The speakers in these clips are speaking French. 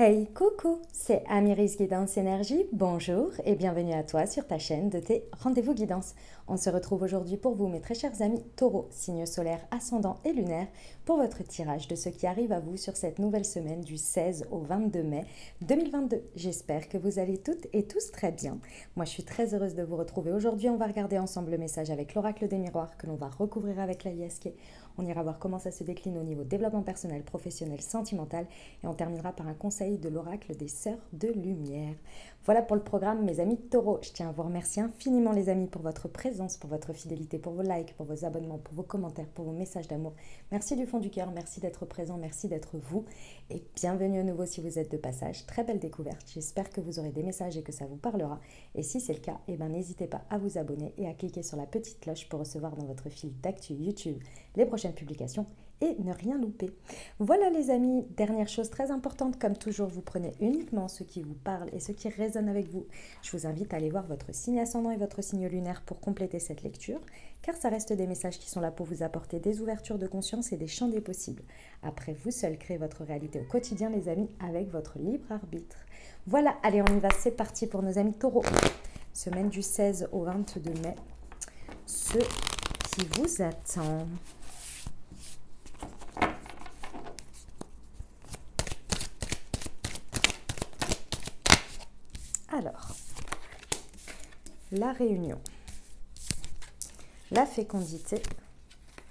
Hey, coucou, c'est Amiris Guidance Énergie, bonjour et bienvenue à toi sur ta chaîne de tes rendez-vous guidance. On se retrouve aujourd'hui pour vous, mes très chers amis Taureau, signe solaire, ascendant et lunaire, pour votre tirage de ce qui arrive à vous sur cette nouvelle semaine du 16 au 22 mai 2022. J'espère que vous allez toutes et tous très bien. Moi, je suis très heureuse de vous retrouver aujourd'hui. On va regarder ensemble le message avec l'oracle des miroirs que l'on va recouvrir avec la l'ISK. On ira voir comment ça se décline au niveau développement personnel, professionnel, sentimental et on terminera par un conseil de l'oracle des sœurs de lumière. Voilà pour le programme, mes amis Taureau. Je tiens à vous remercier infiniment les amis pour votre présence, pour votre fidélité, pour vos likes, pour vos abonnements, pour vos commentaires, pour vos messages d'amour. Merci du fond du cœur, merci d'être présent, merci d'être vous et bienvenue à nouveau si vous êtes de passage. Très belle découverte, j'espère que vous aurez des messages et que ça vous parlera. Et si c'est le cas, n'hésitez pas à vous abonner et à cliquer sur la petite cloche pour recevoir dans votre fil d'actu YouTube les prochaines publications et ne rien louper. Voilà les amis, dernière chose très importante, comme toujours, vous prenez uniquement ce qui vous parle et ce qui résonne avec vous. Je vous invite à aller voir votre signe ascendant et votre signe lunaire pour compléter cette lecture, car ça reste des messages qui sont là pour vous apporter des ouvertures de conscience et des champs des possibles. Après, vous seul créez votre réalité au quotidien, les amis, avec votre libre arbitre. Voilà, allez, on y va, c'est parti pour nos amis Taureaux. Semaine du 16 au 22 mai, ce qui vous attend. Alors, la réunion, la fécondité,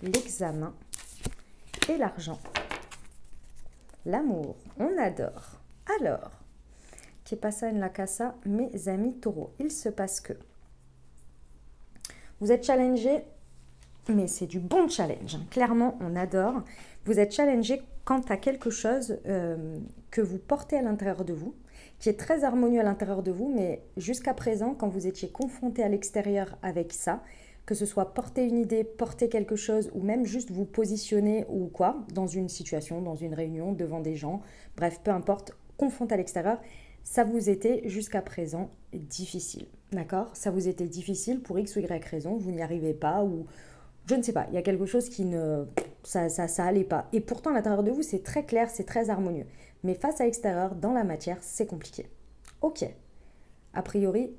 l'examen et l'argent. L'amour, on adore. Alors, qui passa en la casa, mes amis Taureaux, il se passe que vous êtes challengés, mais c'est du bon challenge. Clairement, on adore. Vous êtes challengés quant à quelque chose que vous portez à l'intérieur de vous, qui est très harmonieux à l'intérieur de vous, mais jusqu'à présent, quand vous étiez confronté à l'extérieur avec ça, que ce soit porter une idée, porter quelque chose, ou même juste vous positionner ou quoi, dans une situation, dans une réunion, devant des gens, bref, peu importe, confronté à l'extérieur, ça vous était jusqu'à présent difficile, d'accord? Ça vous était difficile pour X ou Y raison, vous n'y arrivez pas, ou je ne sais pas, il y a quelque chose qui ne... ça allait pas. Et pourtant, à l'intérieur de vous, c'est très clair, c'est très harmonieux. Mais face à l'extérieur, dans la matière, c'est compliqué. Ok. A priori,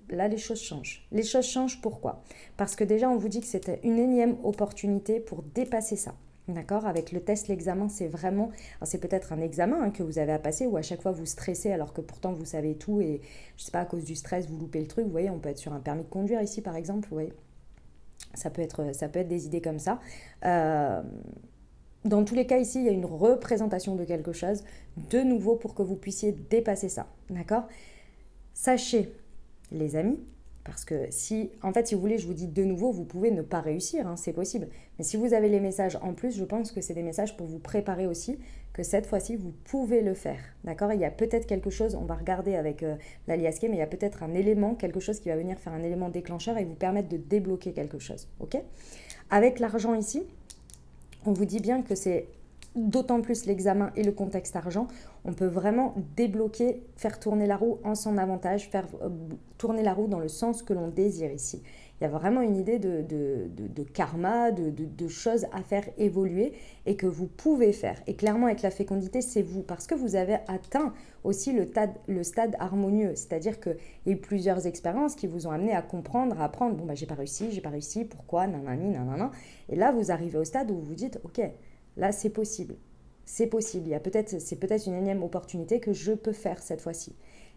là, les choses changent. Les choses changent pourquoi? Parce que déjà, on vous dit que c'était une énième opportunité pour dépasser ça. D'accord? Avec le test, l'examen, c'est vraiment... Alors, c'est peut-être un examen que vous avez à passer où à chaque fois vous stressez alors que pourtant vous savez tout et, je ne sais pas, à cause du stress, vous loupez le truc. Vous voyez, on peut être sur un permis de conduire ici, par exemple. Vous voyez, ça peut être des idées comme ça. Dans tous les cas, ici, il y a une représentation de quelque chose de nouveau pour que vous puissiez dépasser ça. D'accord? Sachez, les amis, parce que si vous voulez, je vous dis de nouveau, vous pouvez ne pas réussir, c'est possible. Mais si vous avez les messages en plus, je pense que c'est des messages pour vous préparer aussi, que cette fois-ci, vous pouvez le faire. D'accord? Il y a peut-être quelque chose, on va regarder avec la l'ISK, mais il y a peut-être un élément, quelque chose qui va venir faire un élément déclencheur et vous permettre de débloquer quelque chose. Ok? Avec l'argent ici, on vous dit bien que c'est d'autant plus l'examen et le contexte argent, on peut vraiment débloquer, faire tourner la roue en son avantage, faire tourner la roue dans le sens que l'on désire ici. Il y a vraiment une idée de karma, de choses à faire évoluer et que vous pouvez faire. Et clairement, avec la fécondité, c'est vous, parce que vous avez atteint aussi le stade harmonieux. C'est-à-dire qu'il y a eu plusieurs expériences qui vous ont amené à comprendre, à apprendre, bon, j'ai pas réussi, pourquoi, nanani, nanana. Et là, vous arrivez au stade où vous vous dites, ok, là, c'est possible. C'est possible. C'est peut-être une énième opportunité que je peux faire cette fois-ci.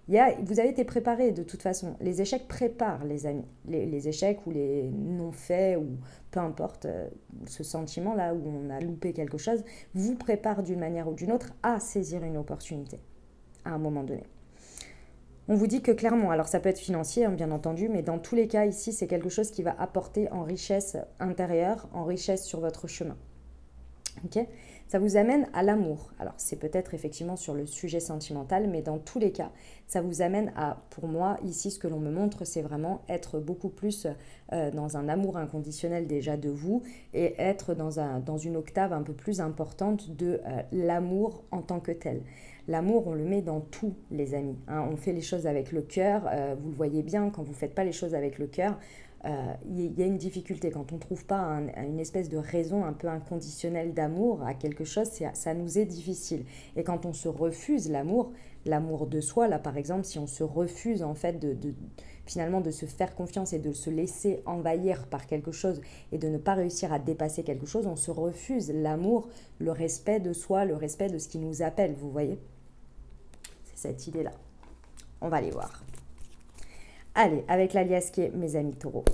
Vous avez été préparé de toute façon. Les échecs préparent, les amis. Les échecs ou les non-faits ou peu importe, ce sentiment-là où on a loupé quelque chose, vous prépare d'une manière ou d'une autre à saisir une opportunité à un moment donné. On vous dit que clairement, alors ça peut être financier, bien entendu, mais dans tous les cas, ici, c'est quelque chose qui va apporter en richesse intérieure, en richesse sur votre chemin. Okay, ça vous amène à l'amour. Alors, c'est peut-être effectivement sur le sujet sentimental, mais dans tous les cas, ça vous amène à, pour moi, ici, ce que l'on me montre, c'est vraiment être beaucoup plus dans un amour inconditionnel déjà de vous et être dans une octave un peu plus importante de l'amour en tant que tel. L'amour, on le met dans tout, les amis. On fait les choses avec le cœur. Vous le voyez bien, quand vous ne faites pas les choses avec le cœur, il y a une difficulté. Quand on ne trouve pas une espèce de raison un peu inconditionnelle d'amour à quelque chose, ça nous est difficile. Et quand on se refuse l'amour de soi, là par exemple, si on se refuse en fait finalement de se faire confiance et de se laisser envahir par quelque chose et de ne pas réussir à dépasser quelque chose, on se refuse l'amour, le respect de soi, le respect de ce qui nous appelle, vous voyez? C'est cette idée-là. On va aller voir. Allez, avec l'alias qui est mes amis taureaux.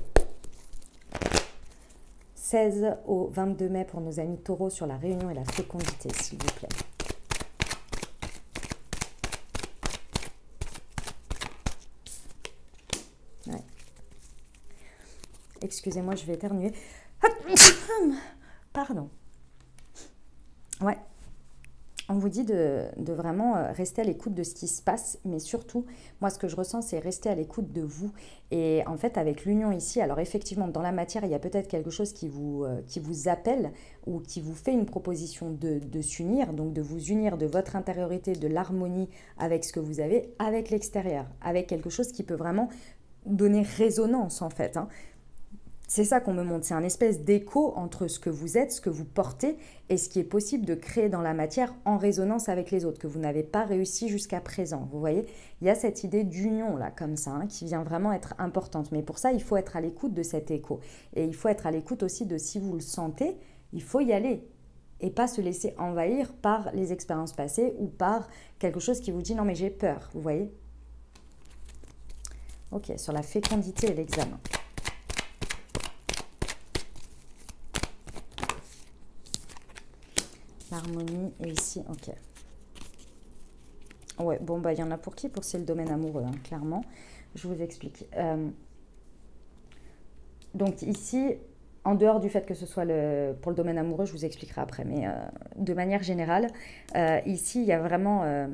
16 au 22 mai pour nos amis taureaux sur la réunion et la fécondité, s'il vous plaît. Ouais. Excusez-moi, je vais éternuer. Pardon. Ouais. On vous dit de vraiment rester à l'écoute de ce qui se passe, mais surtout, moi, ce que je ressens, c'est rester à l'écoute de vous. Et en fait, avec l'union ici, alors effectivement, dans la matière, il y a peut-être quelque chose qui vous appelle ou qui vous fait une proposition de s'unir, donc de vous unir de votre intériorité, de l'harmonie avec ce que vous avez, avec l'extérieur, avec quelque chose qui peut vraiment donner résonance, en fait, hein. C'est ça qu'on me montre, c'est un espèce d'écho entre ce que vous êtes, ce que vous portez et ce qui est possible de créer dans la matière en résonance avec les autres, que vous n'avez pas réussi jusqu'à présent. Vous voyez, il y a cette idée d'union là, comme ça, hein, qui vient vraiment être importante. Mais pour ça, il faut être à l'écoute de cet écho. Et il faut être à l'écoute aussi de si vous le sentez, il faut y aller. Et pas se laisser envahir par les expériences passées ou par quelque chose qui vous dit « non mais j'ai peur », vous voyez. Ok, sur la fécondité et l'examen. L'harmonie est ici, ok. Ouais, bon, bah, il y en a pour qui? Pour c'est le domaine amoureux, hein, clairement. Je vous explique. Donc ici, en dehors du fait que ce soit pour le domaine amoureux, je vous expliquerai après, mais de manière générale, ici, il y a vraiment...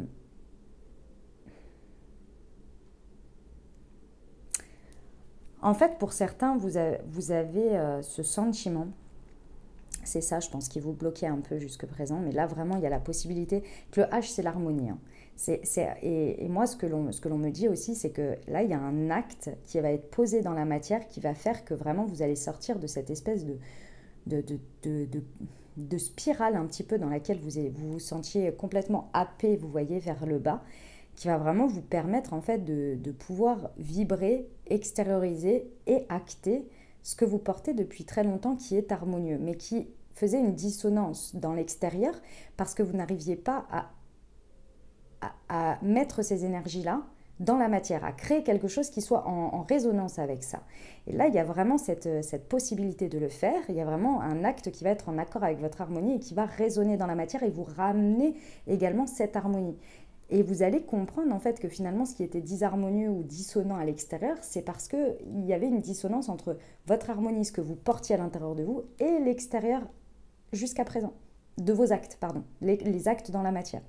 En fait, pour certains, vous avez ce sentiment. C'est ça, je pense, qui vous bloquait un peu jusque présent. Mais là, vraiment, il y a la possibilité que le H, c'est l'harmonie, hein. Et moi, ce que l'on me dit aussi, c'est que là, il y a un acte qui va être posé dans la matière qui va faire que vraiment, vous allez sortir de cette espèce de spirale un petit peu dans laquelle vous vous sentiez complètement happé, vous voyez, vers le bas, qui va vraiment vous permettre, en fait, de pouvoir vibrer, extérioriser et acter ce que vous portez depuis très longtemps qui est harmonieux, mais qui faisait une dissonance dans l'extérieur parce que vous n'arriviez pas à mettre ces énergies-là dans la matière, à créer quelque chose qui soit en résonance avec ça. Et là, il y a vraiment cette possibilité de le faire. Il y a vraiment un acte qui va être en accord avec votre harmonie et qui va résonner dans la matière et vous ramener également cette harmonie. Et vous allez comprendre en fait que finalement ce qui était disharmonieux ou dissonant à l'extérieur, c'est parce qu'il y avait une dissonance entre votre harmonie, ce que vous portiez à l'intérieur de vous, et l'extérieur jusqu'à présent, de vos actes, pardon, les actes dans la matière.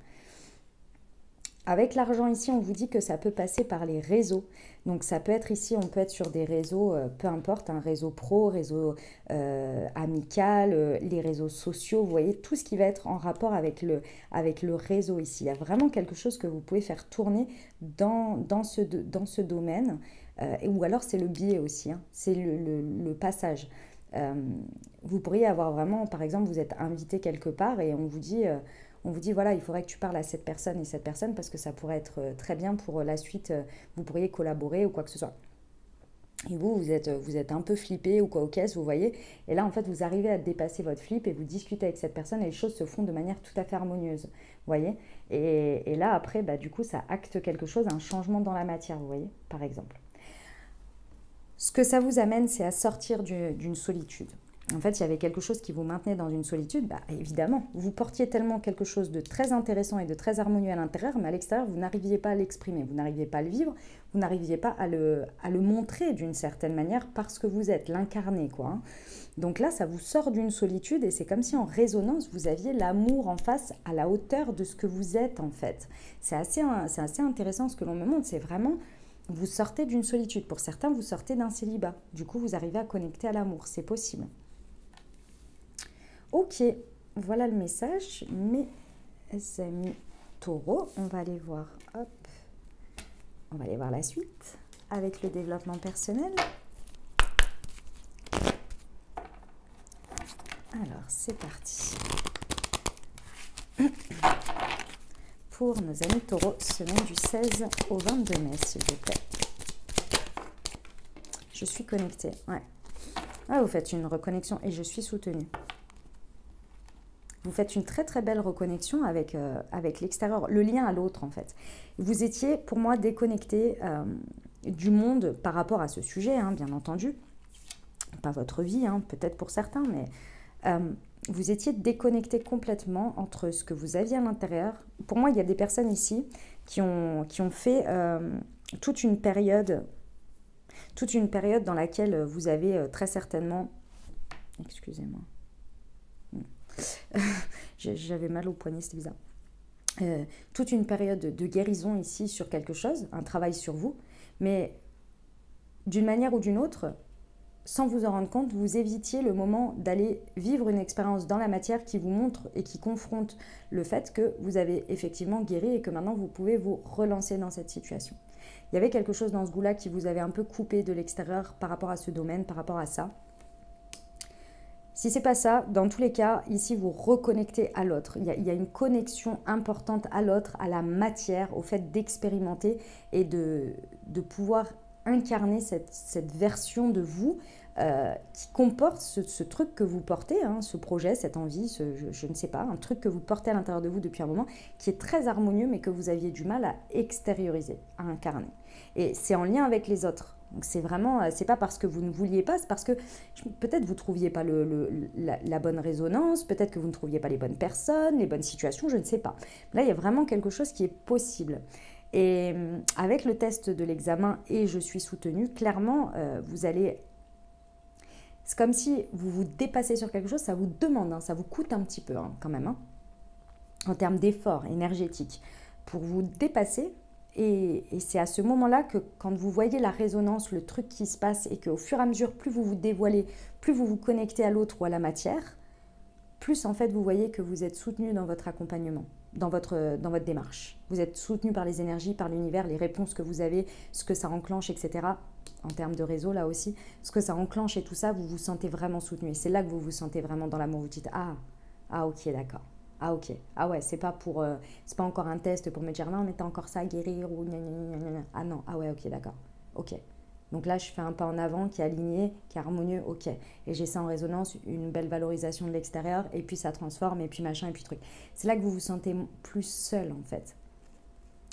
Avec l'argent ici, on vous dit que ça peut passer par les réseaux. Donc ça peut être ici, on peut être sur des réseaux, peu importe, un réseau pro, réseau amical, les réseaux sociaux, vous voyez, tout ce qui va être en rapport avec le réseau ici. Il y a vraiment quelque chose que vous pouvez faire tourner dans ce domaine. Ou alors c'est le biais aussi, hein, c'est le passage. Vous pourriez avoir vraiment, par exemple, vous êtes invité quelque part et on vous dit voilà, il faudrait que tu parles à cette personne et cette personne parce que ça pourrait être très bien pour la suite, vous pourriez collaborer ou quoi que ce soit. Et vous êtes un peu flippé ou quoi au caisse, vous voyez. Et là, en fait, vous arrivez à dépasser votre flip et vous discutez avec cette personne et les choses se font de manière tout à fait harmonieuse, vous voyez. Et là, après, bah, du coup, ça acte quelque chose, un changement dans la matière, vous voyez, par exemple. Ce que ça vous amène, c'est à sortir d'une solitude. En fait, il y avait quelque chose qui vous maintenait dans une solitude, bah, évidemment. Vous portiez tellement quelque chose de très intéressant et de très harmonieux à l'intérieur, mais à l'extérieur, vous n'arriviez pas à l'exprimer, vous n'arriviez pas à le vivre, vous n'arriviez pas à le montrer d'une certaine manière parce que vous êtes, l'incarné, quoi, hein. Donc là, ça vous sort d'une solitude et c'est comme si en résonance, vous aviez l'amour en face à la hauteur de ce que vous êtes, en fait. C'est assez intéressant ce que l'on me montre, c'est vraiment... Vous sortez d'une solitude. Pour certains, vous sortez d'un célibat. Du coup, vous arrivez à connecter à l'amour. C'est possible. Ok, voilà le message. Mes amis taureaux, on va aller voir. Hop. On va aller voir la suite avec le développement personnel. Alors, c'est parti. Pour nos amis taureaux, semaine du 16 au 22 mai, s'il vous plaît. Je suis connectée, ouais. Ah, vous faites une reconnexion et je suis soutenue. Vous faites une très très belle reconnexion avec, avec l'extérieur, le lien à l'autre en fait. Vous étiez pour moi déconnecté du monde par rapport à ce sujet, hein, bien entendu. Pas votre vie, hein, peut-être pour certains, mais vous étiez déconnecté complètement entre ce que vous aviez à l'intérieur. Pour moi, il y a des personnes ici qui ont fait toute une période dans laquelle vous avez très certainement... Excusez-moi. J'avais mal au poignet, c'était bizarre. Toute une période de guérison ici sur quelque chose, un travail sur vous, mais d'une manière ou d'une autre, sans vous en rendre compte, vous évitiez le moment d'aller vivre une expérience dans la matière qui vous montre et qui confronte le fait que vous avez effectivement guéri et que maintenant vous pouvez vous relancer dans cette situation. Il y avait quelque chose dans ce goût-là qui vous avait un peu coupé de l'extérieur par rapport à ce domaine, par rapport à ça. Si c'est pas ça, dans tous les cas, ici vous reconnectez à l'autre. Il y a une connexion importante à l'autre, à la matière, au fait d'expérimenter et de pouvoir incarner cette version de vous qui comporte ce truc que vous portez, hein, ce projet, cette envie, je ne sais pas, un truc que vous portez à l'intérieur de vous depuis un moment, qui est très harmonieux mais que vous aviez du mal à extérioriser, à incarner. Et c'est en lien avec les autres. Donc c'est vraiment, c'est pas parce que vous ne vouliez pas, c'est parce que peut-être vous ne trouviez pas la bonne résonance, peut-être que vous ne trouviez pas les bonnes personnes, les bonnes situations, je ne sais pas. Là, il y a vraiment quelque chose qui est possible. Et avec le test de l'examen et je suis soutenue, clairement, vous allez... C'est comme si vous vous dépassez sur quelque chose, ça vous demande, hein, ça vous coûte un petit peu hein, quand même, hein, en termes d'effort énergétique, pour vous dépasser. Et c'est à ce moment-là que quand vous voyez la résonance, le truc qui se passe, et qu'au fur et à mesure, plus vous vous dévoilez, plus vous vous connectez à l'autre ou à la matière, plus en fait vous voyez que vous êtes soutenu dans votre accompagnement, dans votre démarche. Vous êtes soutenu par les énergies, par l'univers, les réponses que vous avez, ce que ça enclenche, etc. En termes de réseau là aussi, ce que ça enclenche et tout ça, vous vous sentez vraiment soutenu. Et c'est là que vous vous sentez vraiment dans l'amour. Vous dites ah ok d'accord. Ah ok, ah ouais, c'est pas encore un test pour me dire non mais t'as encore ça à guérir ou gna gna gna gna. Ah non, ah ouais ok d'accord, ok. Donc là je fais un pas en avant qui est aligné, qui est harmonieux, ok. Et j'ai ça en résonance, une belle valorisation de l'extérieur et puis ça transforme et puis machin et puis truc. C'est là que vous vous sentez plus seul en fait.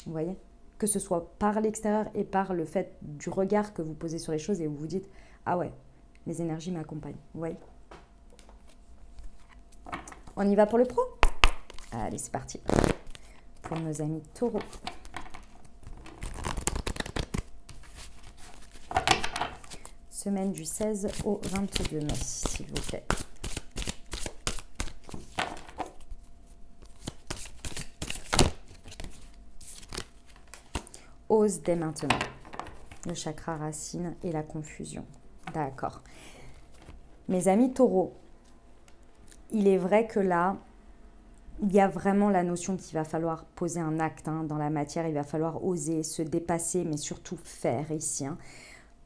Vous voyez ? Que ce soit par l'extérieur et par le fait du regard que vous posez sur les choses et où vous dites ah ouais, les énergies m'accompagnent. Vous voyez ? On y va pour le pro ? Allez, c'est parti. Pour nos amis taureaux. Semaine du 16 au 22 mai, s'il vous plaît. Ose dès maintenant. Le chakra racine et la confusion. D'accord. Mes amis taureaux, il est vrai que là, il y a vraiment la notion qu'il va falloir poser un acte hein, dans la matière. Il va falloir oser se dépasser, mais surtout faire ici. Hein.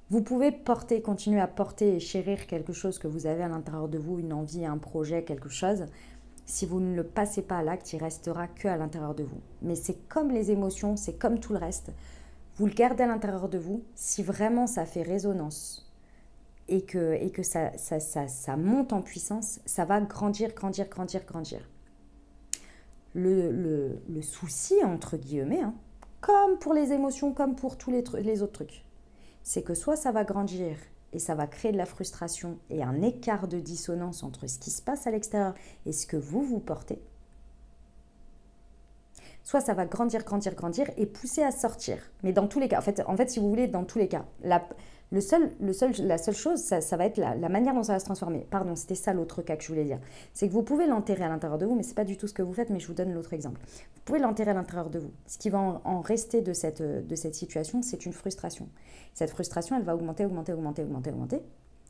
Vous pouvez porter, continuer à porter et chérir quelque chose que vous avez à l'intérieur de vous, une envie, un projet, quelque chose. Si vous ne le passez pas à l'acte, il restera que à l'intérieur de vous. Mais c'est comme les émotions, c'est comme tout le reste. Vous le gardez à l'intérieur de vous. Si vraiment ça fait résonance et que ça monte en puissance, ça va grandir, grandir, grandir, grandir. Le souci, entre guillemets, hein, comme pour les émotions, comme pour tous les autres trucs, c'est que soit ça va grandir et ça va créer de la frustration et un écart de dissonance entre ce qui se passe à l'extérieur et ce que vous portez, soit ça va grandir, grandir, grandir et pousser à sortir. Mais dans tous les cas, en fait si vous voulez, dans tous les cas, la seule chose, ça va être la manière dont ça va se transformer. Pardon, c'était ça l'autre cas que je voulais dire. C'est que vous pouvez l'enterrer à l'intérieur de vous, mais ce n'est pas du tout ce que vous faites, mais je vous donne l'autre exemple. Vous pouvez l'enterrer à l'intérieur de vous. Ce qui va en rester de cette situation, c'est une frustration. Cette frustration, elle va augmenter, augmenter, augmenter, augmenter, augmenter.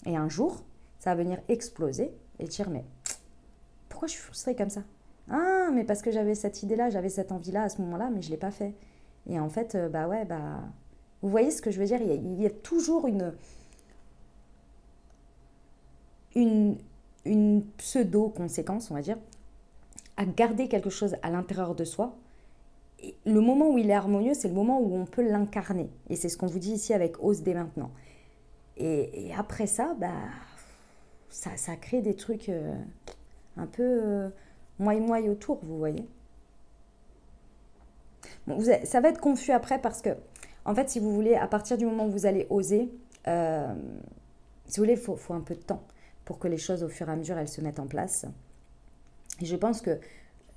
Et un jour, ça va venir exploser et dire, mais pourquoi je suis frustrée comme ça ? Ah, mais parce que j'avais cette idée-là, j'avais cette envie-là à ce moment-là, mais je ne l'ai pas fait. Et en fait, vous voyez ce que je veux dire ? Il y a toujours une une pseudo-conséquence, on va dire, à garder quelque chose à l'intérieur de soi. Et le moment où il est harmonieux, c'est le moment où on peut l'incarner. Et c'est ce qu'on vous dit ici avec ose dès maintenant. Et après ça, bah, ça crée des trucs un peu moille-moille autour, vous voyez. Bon, ça va être confus après parce que, en fait, si vous voulez, à partir du moment où vous allez oser, si vous voulez, faut un peu de temps pour que les choses, au fur et à mesure, elles se mettent en place. Et je pense que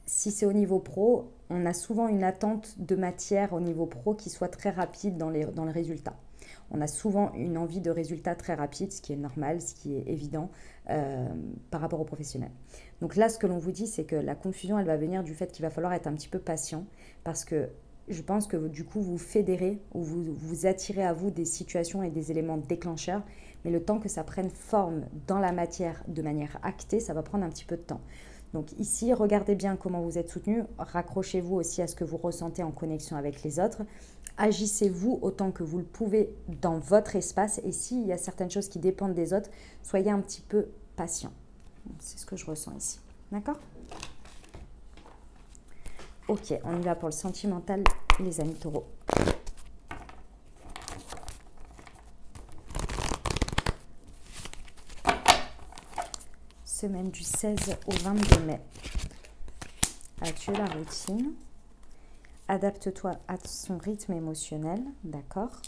si c'est au niveau pro, on a souvent une attente de matière au niveau pro qui soit très rapide dans le résultat. On a souvent une envie de résultat très rapide, ce qui est normal, ce qui est évident par rapport aux professionnels. Donc là, ce que l'on vous dit, c'est que la confusion, elle va venir du fait qu'il va falloir être un petit peu patient parce que je pense que du coup, vous fédérez ou vous attirez à vous des situations et des éléments déclencheurs, mais le temps que ça prenne forme dans la matière de manière actée, ça va prendre un petit peu de temps. Donc ici, regardez bien comment vous êtes soutenu, raccrochez-vous aussi à ce que vous ressentez en connexion avec les autres, agissez-vous autant que vous le pouvez dans votre espace et s'il y a certaines choses qui dépendent des autres, soyez un petit peu patient. C'est ce que je ressens ici. D'accord ? Ok, on y va pour le sentimental, les amis taureaux. Semaine du 16 au 22 mai. As-tu la routine ? Adapte-toi à son rythme émotionnel, d'accord ?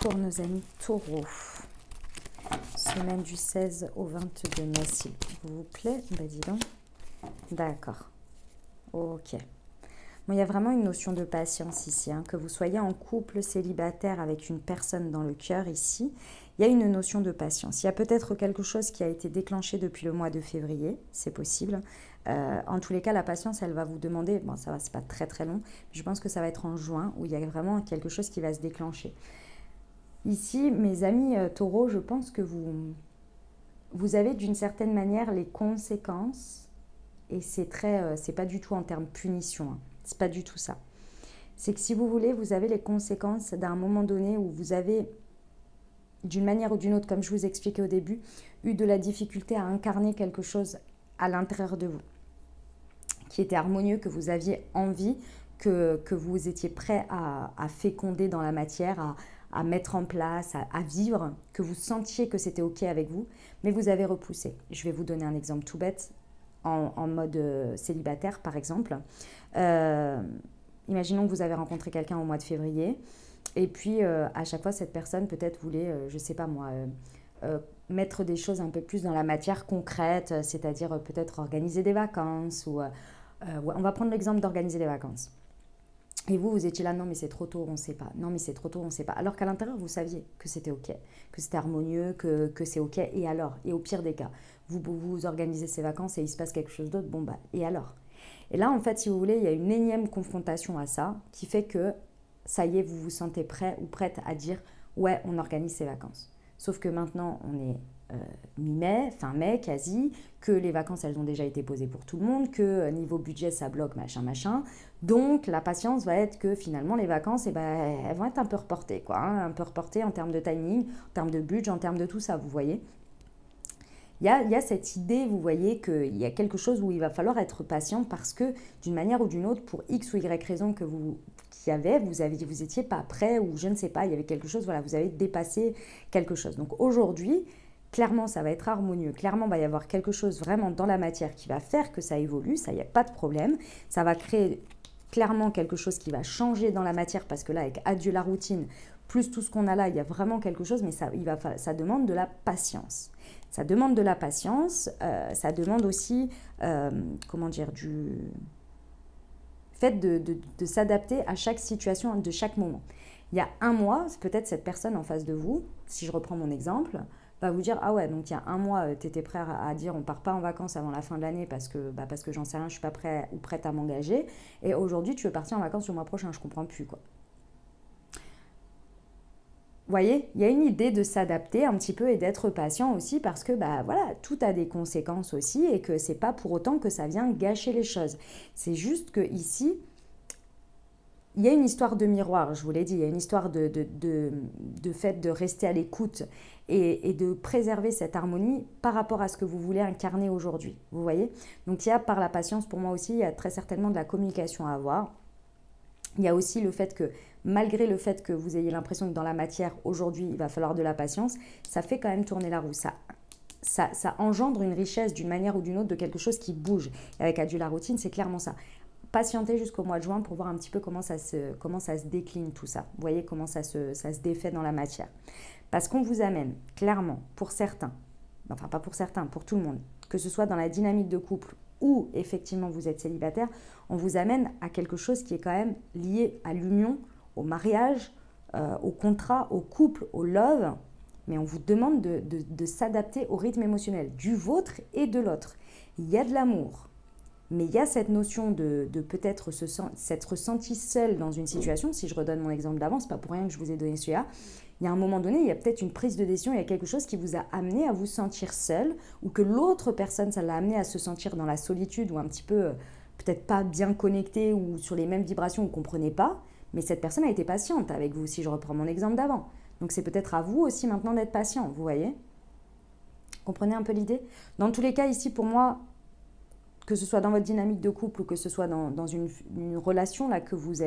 Pour nos amis taureaux, semaine du 16 au 22 mai, s'il vous plaît. Bah dis donc. D'accord. Ok. Bon, il y a vraiment une notion de patience ici, hein. Que vous soyez en couple, célibataire avec une personne dans le cœur ici, il y a une notion de patience. Il y a peut-être quelque chose qui a été déclenché depuis le mois de février, c'est possible. En tous les cas, la patience, elle va vous demander, bon ça va, c'est pas très très long, mais je pense que ça va être en juin où il y a vraiment quelque chose qui va se déclencher. Ici, mes amis taureaux, je pense que vous avez d'une certaine manière les conséquences, et c'est pas du tout en termes punition, hein. C'est pas du tout ça. C'est que si vous voulez, vous avez les conséquences d'un moment donné où vous avez, d'une manière ou d'une autre, comme je vous expliquais au début, eu de la difficulté à incarner quelque chose à l'intérieur de vous, qui était harmonieux, que vous aviez envie, que vous étiez prêt à féconder dans la matière, à mettre en place, à vivre, que vous sentiez que c'était OK avec vous, mais vous avez repoussé. Je vais vous donner un exemple tout bête, en mode célibataire par exemple. Imaginons que vous avez rencontré quelqu'un au mois de février, et puis à chaque fois cette personne peut-être voulait, je sais pas moi, mettre des choses un peu plus dans la matière concrète, c'est-à-dire peut-être organiser des vacances, ou on va prendre l'exemple d'organiser des vacances. Et vous étiez là, non mais c'est trop tôt, on ne sait pas. Non mais c'est trop tôt, on ne sait pas. Alors qu'à l'intérieur, vous saviez que c'était OK, que c'était harmonieux, que c'est OK. Et alors ? Et au pire des cas, vous organisez ces vacances et il se passe quelque chose d'autre, bon bah, et alors ? Et là, en fait, si vous voulez, il y a une énième confrontation à ça qui fait que, ça y est, vous vous sentez prêt ou prête à dire, ouais, on organise ces vacances. Sauf que maintenant, on est mi-mai, fin mai quasi, que les vacances, elles ont déjà été posées pour tout le monde, que niveau budget, ça bloque, machin. Donc, la patience va être que finalement, les vacances, eh ben, elles vont être un peu reportées, quoi, hein, un peu reportées en termes de timing, en termes de budget, en termes de tout ça, vous voyez. Il y a cette idée, vous voyez, qu'il y a quelque chose où il va falloir être patient parce que d'une manière ou d'une autre, pour X ou Y raison vous étiez pas prêt ou je ne sais pas, il y avait quelque chose, voilà, vous avez dépassé quelque chose. Donc aujourd'hui, clairement, ça va être harmonieux. Clairement, il va y avoir quelque chose vraiment dans la matière qui va faire que ça évolue, ça, il n'y a pas de problème. Ça va créer clairement quelque chose qui va changer dans la matière parce que là, avec adieu la routine, plus tout ce qu'on a là, il y a vraiment quelque chose, mais ça demande de la patience. Ça demande de la patience, ça demande aussi, du fait de s'adapter à chaque situation, de chaque moment. Il y a un mois, peut-être cette personne en face de vous, si je reprends mon exemple, va vous dire, ah ouais, donc il y a un mois, tu étais prêt à dire, on part pas en vacances avant la fin de l'année parce que j'en sais rien, je suis pas prêt ou prête à m'engager, et aujourd'hui, tu veux partir en vacances le mois prochain, je comprends plus, quoi. voyez, il y a une idée de s'adapter un petit peu et d'être patient aussi parce que bah voilà, tout a des conséquences aussi et que c'est pas pour autant que ça vient gâcher les choses. C'est juste que ici, il y a une histoire de miroir, je vous l'ai dit, il y a une histoire de fait de rester à l'écoute et de préserver cette harmonie par rapport à ce que vous voulez incarner aujourd'hui. Vous voyez? Donc il y a par la patience, pour moi aussi, il y a très certainement de la communication à avoir. Il y a aussi le fait que malgré le fait que vous ayez l'impression que dans la matière, aujourd'hui, il va falloir de la patience, ça fait quand même tourner la roue. Ça engendre une richesse d'une manière ou d'une autre de quelque chose qui bouge. Et avec Adieu la routine, c'est clairement ça. Patienter jusqu'au mois de juin pour voir un petit peu comment ça se décline tout ça. Vous voyez comment ça se défait dans la matière. Parce qu'on vous amène, clairement, pour certains, enfin pas pour certains, pour tout le monde, que ce soit dans la dynamique de couple ou effectivement vous êtes célibataire, on vous amène à quelque chose qui est quand même lié à l'union, au mariage, au contrat, au couple, au love, mais on vous demande de s'adapter au rythme émotionnel du vôtre et de l'autre. Il y a de l'amour, mais il y a cette notion de peut-être s'être ressenti seul dans une situation. Si je redonne mon exemple d'avant, c'est pas pour rien que je vous ai donné celui-là. Il y a un moment donné, il y a peut-être une prise de décision, il y a quelque chose qui vous a amené à vous sentir seul ou que l'autre personne, ça l'a amené à se sentir dans la solitude ou un petit peu peut-être pas bien connecté ou sur les mêmes vibrations, vous ne comprenez pas, mais cette personne a été patiente avec vous, si je reprends mon exemple d'avant. Donc c'est peut-être à vous aussi maintenant d'être patient, vous voyez? Comprenez un peu l'idée? Dans tous les cas, ici, pour moi, que ce soit dans votre dynamique de couple ou que ce soit dans une relation là, que vous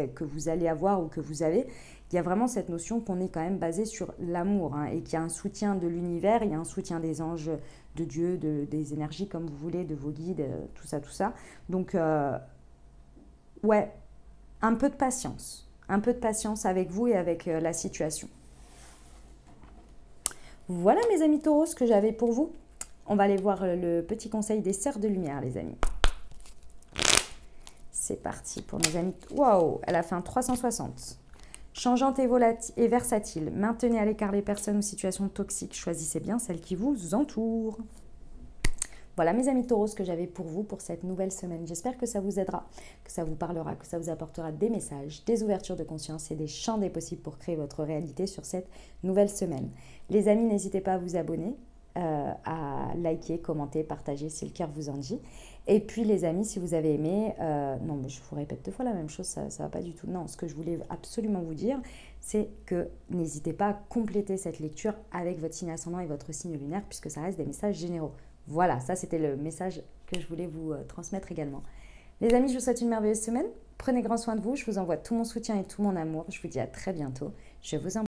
allez avoir ou que vous avez, il y a vraiment cette notion qu'on est quand même basé sur l'amour hein, et qu'il y a un soutien de l'univers, il y a un soutien des anges, de Dieu, des énergies comme vous voulez, de vos guides, tout ça, tout ça. Donc, ouais, un peu de patience avec vous et avec la situation. Voilà mes amis taureaux, ce que j'avais pour vous. On va aller voir le petit conseil des sœurs de lumière, les amis. C'est parti pour nos amis. Waouh, elle a fait un 360. Changeante et versatile. Maintenez à l'écart les personnes ou situations toxiques. Choisissez bien celles qui vous entourent. Voilà mes amis taureaux, ce que j'avais pour vous pour cette nouvelle semaine. J'espère que ça vous aidera, que ça vous parlera, que ça vous apportera des messages, des ouvertures de conscience et des champs des possibles pour créer votre réalité sur cette nouvelle semaine. Les amis, n'hésitez pas à vous abonner, à liker, commenter, partager si le cœur vous en dit. Et puis les amis, si vous avez aimé, non mais je vous répète 2 fois la même chose, ça va pas du tout. Non, ce que je voulais absolument vous dire, c'est que n'hésitez pas à compléter cette lecture avec votre signe ascendant et votre signe lunaire puisque ça reste des messages généraux. Voilà, ça c'était le message que je voulais vous transmettre également. Les amis, je vous souhaite une merveilleuse semaine. Prenez grand soin de vous. Je vous envoie tout mon soutien et tout mon amour. Je vous dis à très bientôt. Je vous embrasse.